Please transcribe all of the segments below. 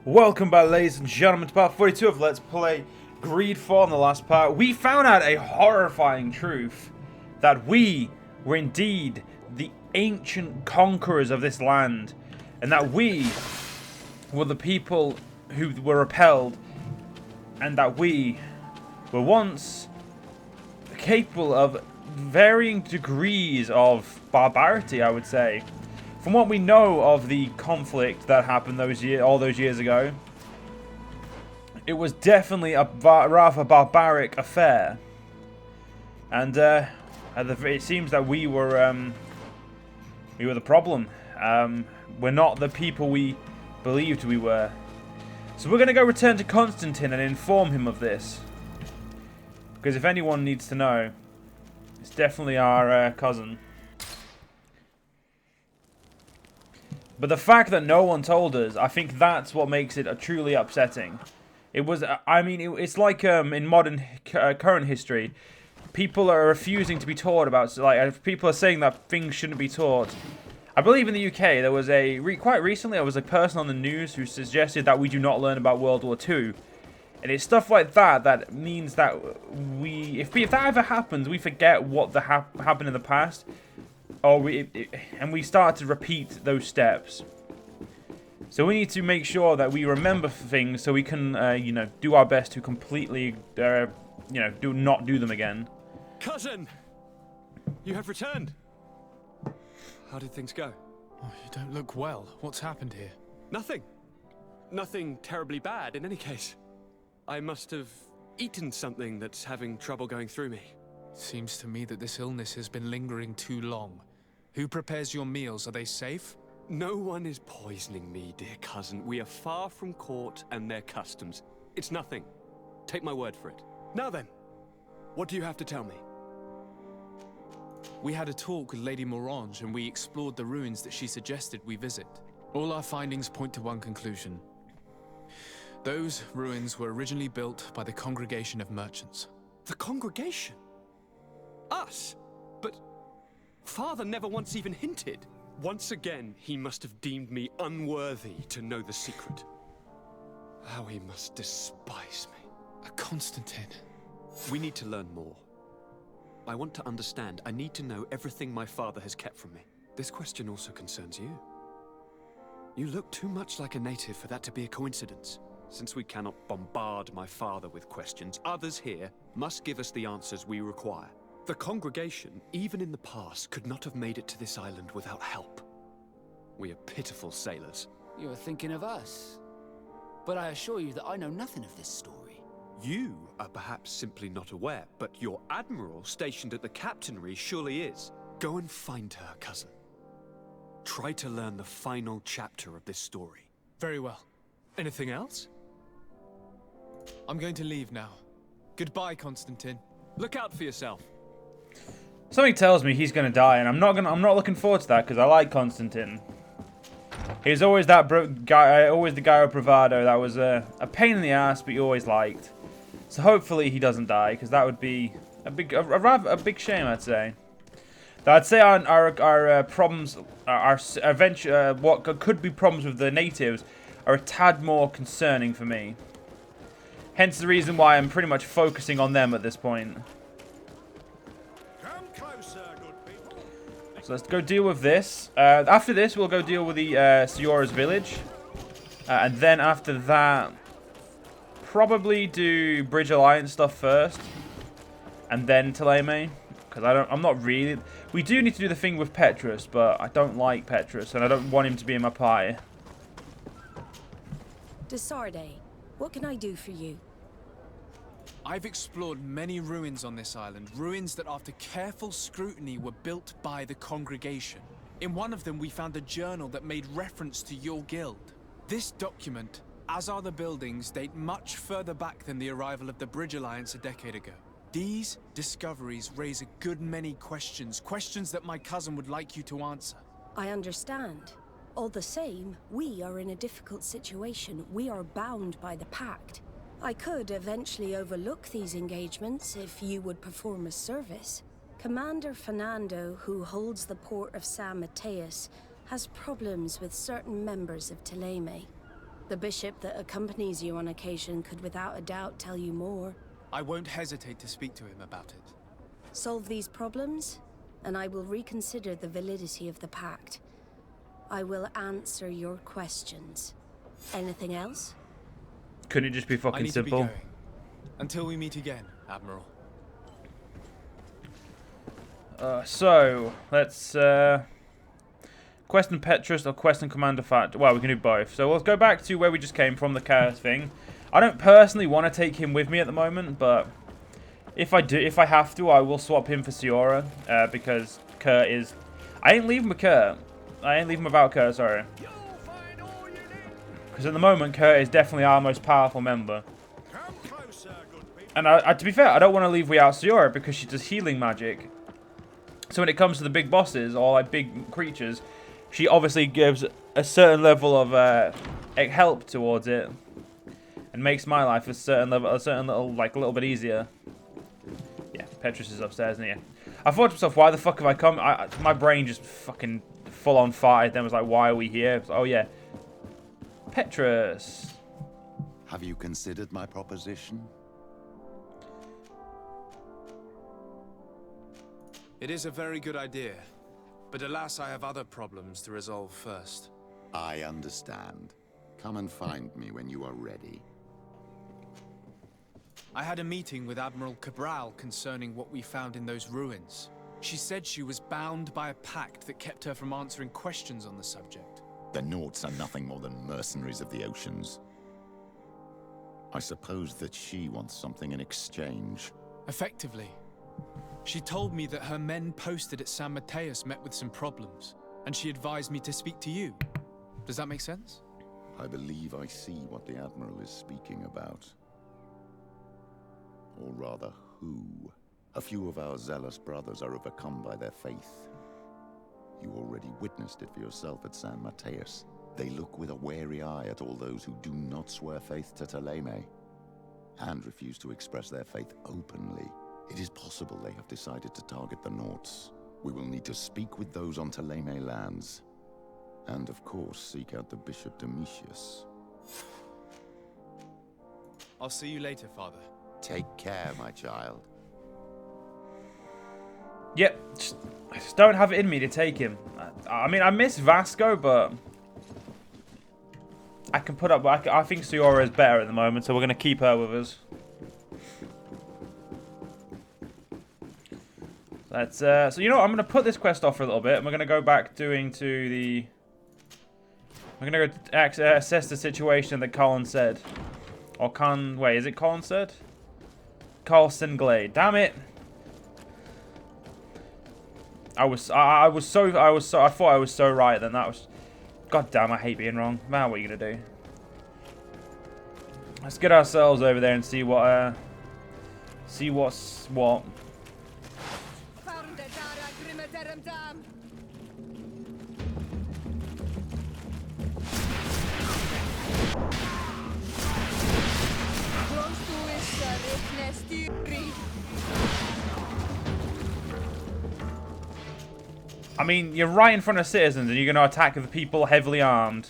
Welcome back, ladies and gentlemen, to part 42 of Let's Play GreedFall. In the last part, we found out a horrifying truth that we were indeed the ancient conquerors of this land, and that we were the people who were repelled, and that we were once capable of varying degrees of barbarity, I would say. From what we know of the conflict that happened all those years ago, it was definitely a rather barbaric affair, and it seems that we were the problem. We're not the people we believed we were. So we're going to go return to Constantine and inform him of this, because if anyone needs to know, it's definitely our cousin. But the fact that no one told us, I think that's what makes it truly upsetting. It was, I mean, it's like in modern, current history, people are refusing to be taught about, like, people are saying that things shouldn't be taught. I believe in the UK, there was quite recently, there was a person on the news who suggested that we do not learn about World War II. And it's stuff like that that means that if that ever happens, we forget what happened in the past. And we start to repeat those steps. So we need to make sure that we remember things so we can, do our best to completely, not do them again. Cousin! You have returned. How did things go? Oh, you don't look well. What's happened here? Nothing. Nothing terribly bad in any case. I must have eaten something that's having trouble going through me. Seems to me that this illness has been lingering too long. Who prepares your meals? Are they safe? No one is poisoning me, dear cousin. We are far from court and their customs. It's nothing. Take my word for it. Now then, what do you have to tell me? We had a talk with Lady Morange and we explored the ruins that she suggested we visit. All our findings point to one conclusion. Those ruins were originally built by the Congregation of Merchants. The Congregation? Us? But Father never once even hinted. Once again, he must have deemed me unworthy to know the secret. How he must despise me. Constantine. We need to learn more. I want to understand. I need to know everything my father has kept from me. This question also concerns you. You look too much like a native for that to be a coincidence. Since we cannot bombard my father with questions, others here must give us the answers we require. The Congregation, even in the past, could not have made it to this island without help. We are pitiful sailors. You're thinking of us. But I assure you that I know nothing of this story. You are perhaps simply not aware, but your admiral stationed at the captainry surely is. Go and find her, cousin. Try to learn the final chapter of this story. Very well. Anything else? I'm going to leave now. Goodbye, Constantine. Look out for yourself. Something tells me he's gonna die, and I'm not looking forward to that because I like Constantine. He's always that guy, always the guy with bravado that was a pain in the ass, but you always liked. So hopefully he doesn't die, because that would be a big shame, I'd say. Though I'd say our problems, what could be problems with the natives, are a tad more concerning for me. Hence the reason why I'm pretty much focusing on them at this point. So let's go deal with this. After this, we'll go deal with the Siora's village. And then after that, probably do Bridge Alliance stuff first. And then Thélème. Because I'm not really... We do need to do the thing with Petrus, but I don't like Petrus. And I don't want him to be in my pie. Desarde, what can I do for you? I've explored many ruins on this island, ruins that after careful scrutiny were built by the Congregation. In one of them we found a journal that made reference to your guild. This document, as are the buildings, date much further back than the arrival of the Bridge Alliance a decade ago. These discoveries raise a good many questions that my cousin would like you to answer. I understand. All the same, we are in a difficult situation. We are bound by the Pact. I could eventually overlook these engagements if you would perform a service. Commander Fernando, who holds the port of San Mateus, has problems with certain members of Thélème. The bishop that accompanies you on occasion could without a doubt tell you more. I won't hesitate to speak to him about it. Solve these problems, and I will reconsider the validity of the pact. I will answer your questions. Anything else? Couldn't it just be I fucking need simple? to be going. Until we meet again, Admiral. So, let's question Petrus or question Commander Fat. Well, we can do both. So we'll go back to where we just came from, the chaos thing. I don't personally want to take him with me at the moment, but if I have to, I will swap him for Siora, because Kurt is... I ain't leaving with Kurt. I ain't leaving without Kurt, sorry. Because at the moment, Kurt is definitely our most powerful member. And to be fair, I don't want to leave without Siora because she does healing magic. So when it comes to the big bosses or like big creatures, she obviously gives a certain level of help towards it, and makes my life a certain little bit easier. Yeah, Petrus is upstairs, isn't he? I thought to myself, why the fuck have I come? My brain just fucking full on farted. Then was like, why are we here? Oh yeah, Petrus. Have you considered my proposition? It is a very good idea, but alas, I have other problems to resolve first. I understand. Come and find me when you are ready. I had a meeting with Admiral Cabral concerning what we found in those ruins. She said she was bound by a pact that kept her from answering questions on the subject. The Nauts are nothing more than mercenaries of the oceans. I suppose that she wants something in exchange. Effectively. She told me that her men posted at San Mateus met with some problems, and she advised me to speak to you. Does that make sense? I believe I see what the Admiral is speaking about. Or rather, who. A few of our zealous brothers are overcome by their faith. You already witnessed it for yourself at San Mateus. They look with a wary eye at all those who do not swear faith to Thélème, and refuse to express their faith openly. It is possible they have decided to target the Nauts. We will need to speak with those on Thélème lands. And of course, seek out the Bishop Domitius. I'll see you later, Father. Take care, my child. Yep, I just don't have it in me to take him. I mean, I miss Vasco, but I can put up. I think Siora is better at the moment, so we're going to keep her with us. Let's, so you know what, I'm going to put this quest off for a little bit, and we're going to go back we're going to go assess the situation that Colin said. Or wait, is it Colin said? Carlson Glade. Damn it. I thought I was so right then. That was, god damn, I hate being wrong. Man, what are you going to do? Let's get ourselves over there and see what's what. I mean, you're right in front of citizens and you're going to attack the people heavily armed.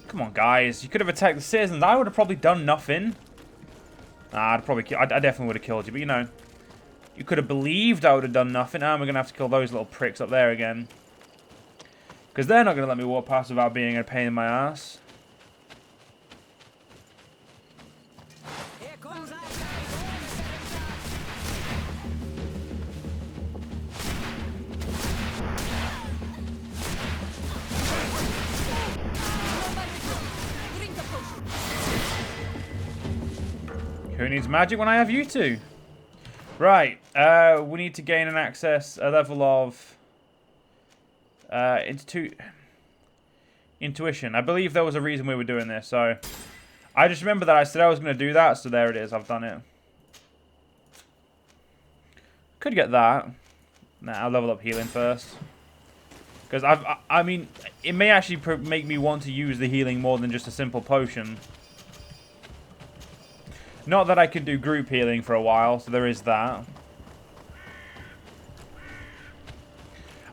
Come on, guys. You could have attacked the citizens. I would have probably done nothing. Nah, I definitely would have killed you. But, you know, you could have believed I would have done nothing. Now we're going to have to kill those little pricks up there again. Because they're not going to let me walk past without being a pain in my ass. Who needs magic when I have you two? Right, we need to gain an access, a level of intuition. I believe there was a reason we were doing this, so I just remember that I said I was going to do that, so there it is. I've done it. Could get that. Nah, I'll level up healing first. Because I mean, it may actually make me want to use the healing more than just a simple potion. Not that I could do group healing for a while, so there is that.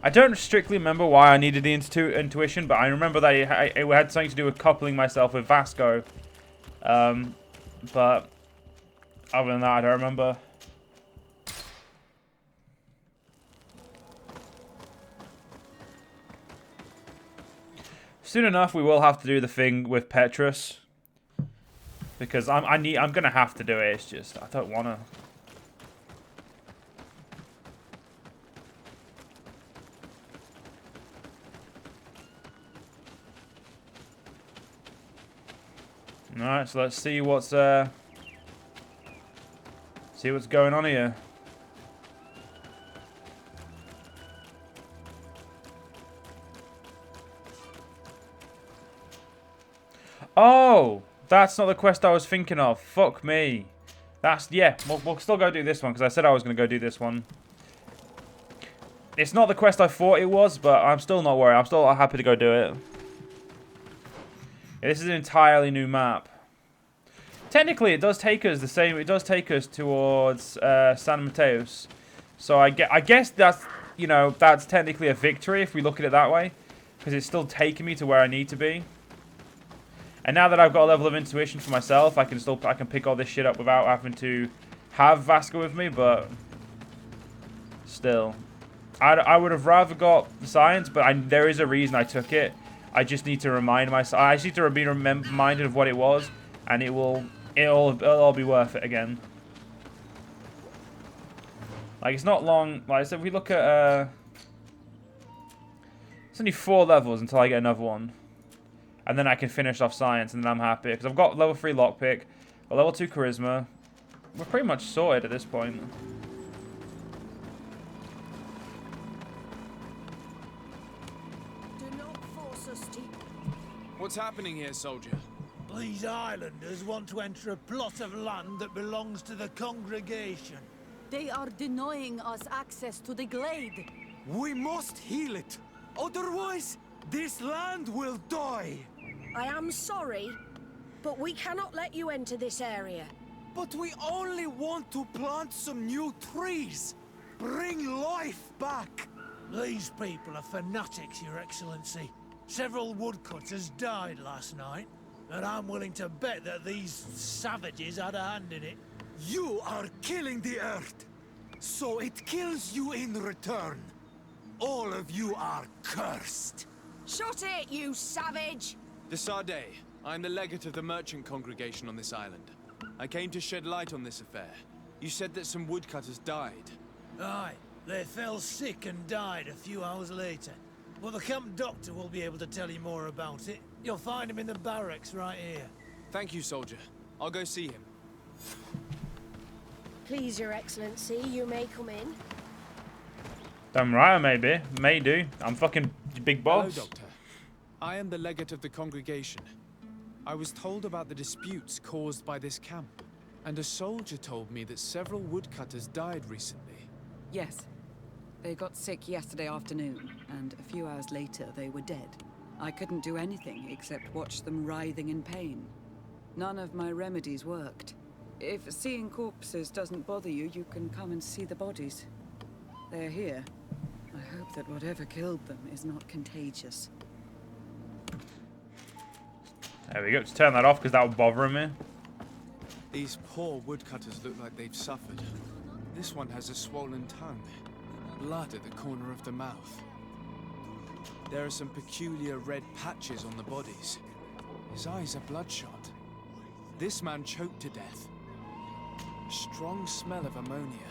I don't strictly remember why I needed the intuition, but I remember that it had something to do with coupling myself with Vasco. But other than that, I don't remember. Soon enough, we will have to do the thing with Petrus, because I'm gonna have to do it. It's just I don't wanna. All right, so let's see what's going on here. Oh, that's not the quest I was thinking of. Fuck me. Yeah, we'll still go do this one, because I said I was going to go do this one. It's not the quest I thought it was, but I'm still not worried. I'm still happy to go do it. Yeah, this is an entirely new map. Technically, it does take us the same. It does take us towards San Mateos. So I guess that's, you know, that's technically a victory if we look at it that way, because it's still taking me to where I need to be. And now that I've got a level of intuition for myself, I can pick all this shit up without having to have Vasco with me. But still, I would have rather got the science, but there is a reason I took it. I just need to remind myself. I just need to be reminded of what it was, and it'll all be worth it again. Like, it's not long. Like I said, if we look at it's only 4 levels until I get another one. And then I can finish off science, and then I'm happy. Because I've got level 3 lockpick, got level 2 charisma. We're pretty much sorted at this point. Do not force us to... What's happening here, soldier? These islanders want to enter a plot of land that belongs to the congregation. They are denying us access to the glade. We must heal it. Otherwise, this land will die. I am sorry, but we cannot let you enter this area. But we only want to plant some new trees. Bring life back. These people are fanatics, Your Excellency. Several woodcutters died last night, and I'm willing to bet that these savages had a hand in it. You are killing the earth, so it kills you in return. All of you are cursed. Shut it, you savage! De Sardet, I'm the legate of the merchant congregation on this island. I came to shed light on this affair. You said that some woodcutters died. Aye, they fell sick and died a few hours later. Well, the camp doctor will be able to tell you more about it. You'll find him in the barracks right here. Thank you, soldier. I'll go see him. Please, Your Excellency, you may come in. Damn right I may do. I'm fucking big boss. Hello, Doctor. I am the legate of the congregation. I was told about the disputes caused by this camp, and a soldier told me that several woodcutters died recently. Yes. They got sick yesterday afternoon, and a few hours later they were dead. I couldn't do anything except watch them writhing in pain. None of my remedies worked. If seeing corpses doesn't bother you, you can come and see the bodies. They're here. I hope that whatever killed them is not contagious. There we go. Just turn that off because that would bother me. These poor woodcutters look like they've suffered. This one has a swollen tongue, blood at the corner of the mouth. There are some peculiar red patches on the bodies. His eyes are bloodshot. This man choked to death. A strong smell of ammonia.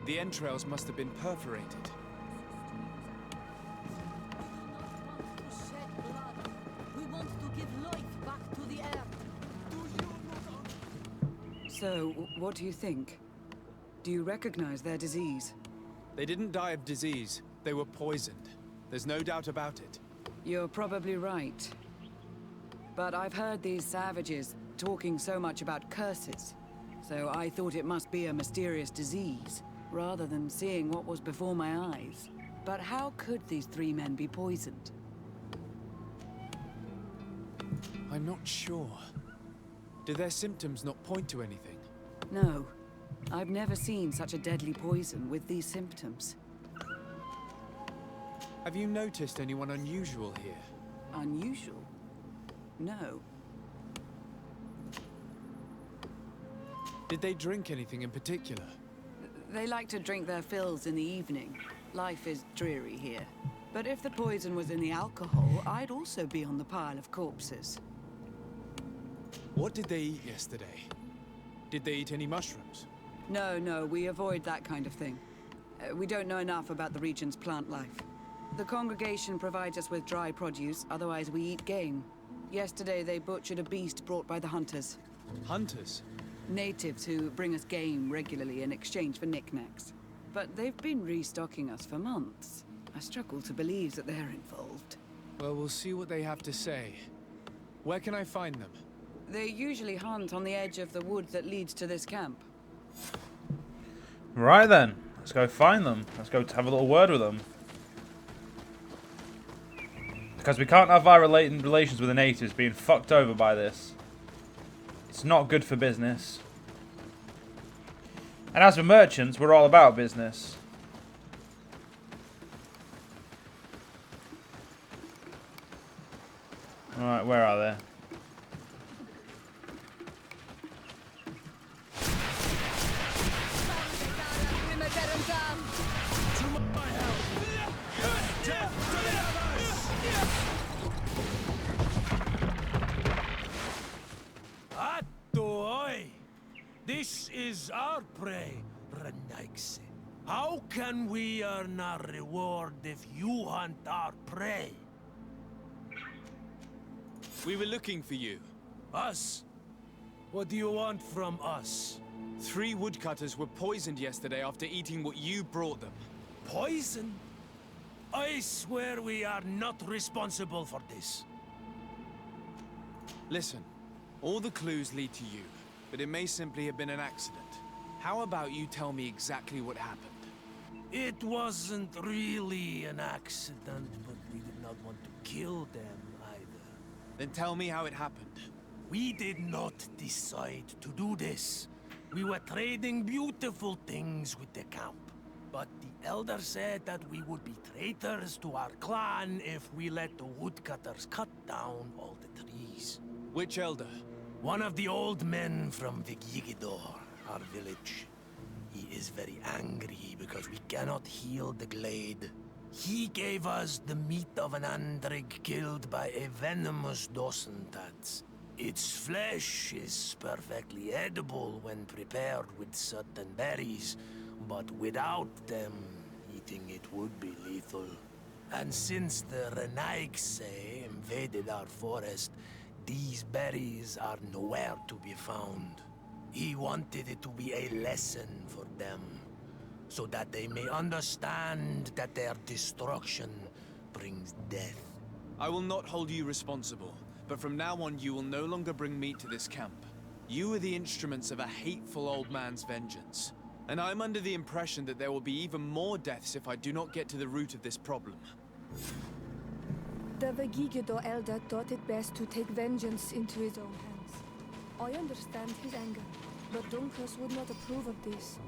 The entrails must have been perforated. So, what do you think? Do you recognize their disease? They didn't die of disease. They were poisoned. There's no doubt about it. You're probably right. But I've heard these savages talking so much about curses, so I thought it must be a mysterious disease, rather than seeing what was before my eyes. But how could these 3 men be poisoned? I'm not sure. Do their symptoms not point to anything? No. I've never seen such a deadly poison with these symptoms. Have you noticed anyone unusual here? Unusual? No. Did they drink anything in particular? They like to drink their fills in the evening. Life is dreary here. But if the poison was in the alcohol, I'd also be on the pile of corpses. What did they eat yesterday? Did they eat any mushrooms? No, we avoid that kind of thing. We don't know enough about the region's plant life. The congregation provides us with dry produce, otherwise we eat game. Yesterday they butchered a beast brought by the hunters. Hunters? Natives who bring us game regularly in exchange for knickknacks. But they've been restocking us for months. I struggle to believe that they're involved. Well, we'll see what they have to say. Where can I find them? They usually hunt on the edge of the wood that leads to this camp. Right then. Let's go find them. Let's go have a little word with them. Because we can't have our relations with the natives being fucked over by this. It's not good for business. And as for merchants, we're all about business. Alright, where are they? This is our prey, Renaigse. How can we earn our reward if you hunt our prey? We were looking for you. Us? What do you want from us? 3 woodcutters were poisoned yesterday after eating what you brought them. Poison? I swear we are not responsible for this. Listen, all the clues lead to you, but it may simply have been an accident. How about you tell me exactly what happened? It wasn't really an accident, but we did not want to kill them either. Then tell me how it happened. We did not decide to do this. We were trading beautiful things with the camp. But the elder said that we would be traitors to our clan if we let the woodcutters cut down all the trees. Which elder? One of the old men from Vigigidor, our village. He is very angry because we cannot heal the glade. He gave us the meat of an andrig killed by a venomous dosentats. Its flesh is perfectly edible when prepared with certain berries, but without them, eating it would be lethal. And since the Renaigse invaded our forest, these berries are nowhere to be found. He wanted it to be a lesson for them, so that they may understand that their destruction brings death. I will not hold you responsible, but from now on you will no longer bring meat to this camp. You are the instruments of a hateful old man's vengeance. And I'm under the impression that there will be even more deaths if I do not get to the root of this problem. The Vegigido elder thought it best to take vengeance into his own hands. I understand his anger, but Dunkus would not approve of this.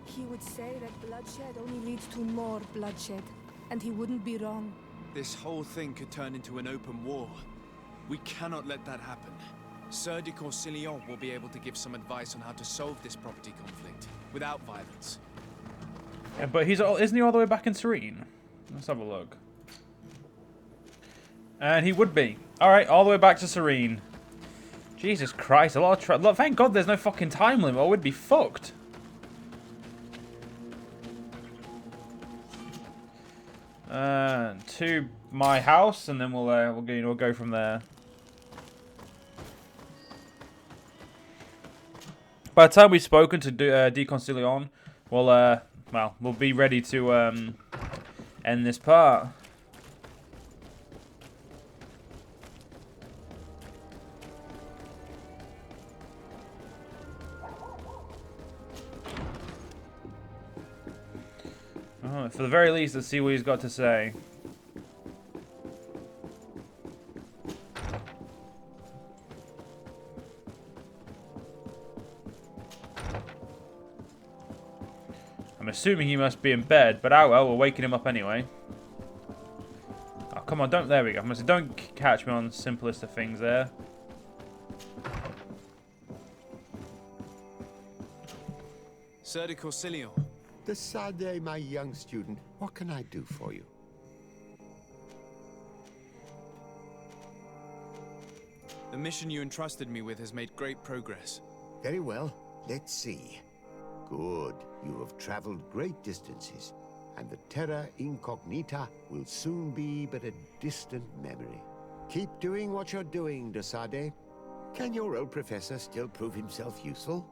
He would say that bloodshed only leads to more bloodshed, and he wouldn't be wrong. This whole thing could turn into an open war. We cannot let that happen. Sir de Corsillon will be able to give some advice on how to solve this property conflict, without violence. Yeah, but isn't he all the way back in Serene? Let's have a look. And he would be. Alright, all the way back to Serene. Jesus Christ, a lot of look, thank God there's no fucking time limit, or we'd be fucked. To my house, and then we'll go from there. By the time we've spoken to de Concilion, well, we'll be ready to end this part. Oh, for the very least, let's see what he's got to say. I'm assuming he must be in bed, but oh well, we're waking him up anyway. Come on, don't. There we go. Don't catch me on simplest of things there. Sir de Corsilion. The Sade, my young student. What can I do for you? The mission you entrusted me with has made great progress. Very well. Let's see. Good. You have traveled great distances, and the Terra Incognita will soon be but a distant memory. Keep doing what you're doing, de Sade. Can your old professor still prove himself useful?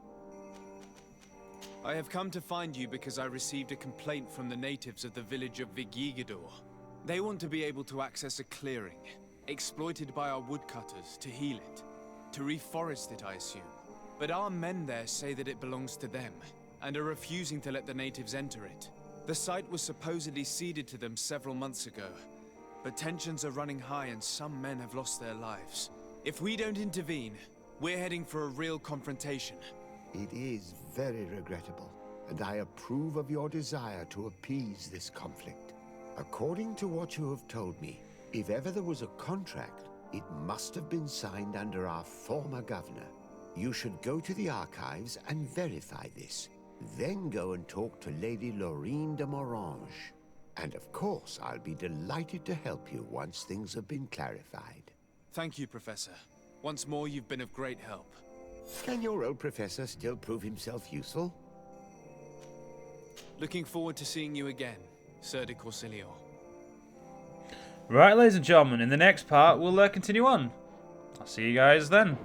I have come to find you because I received a complaint from the natives of the village of Vigyigidor. They want to be able to access a clearing, exploited by our woodcutters to heal it, to reforest it, I assume. But our men there say that it belongs to them, and are refusing to let the natives enter it. The site was supposedly ceded to them several months ago, but tensions are running high and some men have lost their lives. If we don't intervene, we're heading for a real confrontation. It is very regrettable, and I approve of your desire to appease this conflict. According to what you have told me, if ever there was a contract, it must have been signed under our former governor. You should go to the archives and verify this. Then go and talk to Lady Laurine de Morange. And of course, I'll be delighted to help you once things have been clarified. Thank you, Professor. Once more, you've been of great help. Can your old professor still prove himself useful? Looking forward to seeing you again, Sir de Corsilion. Right, ladies and gentlemen, in the next part, we'll continue on. I'll see you guys then.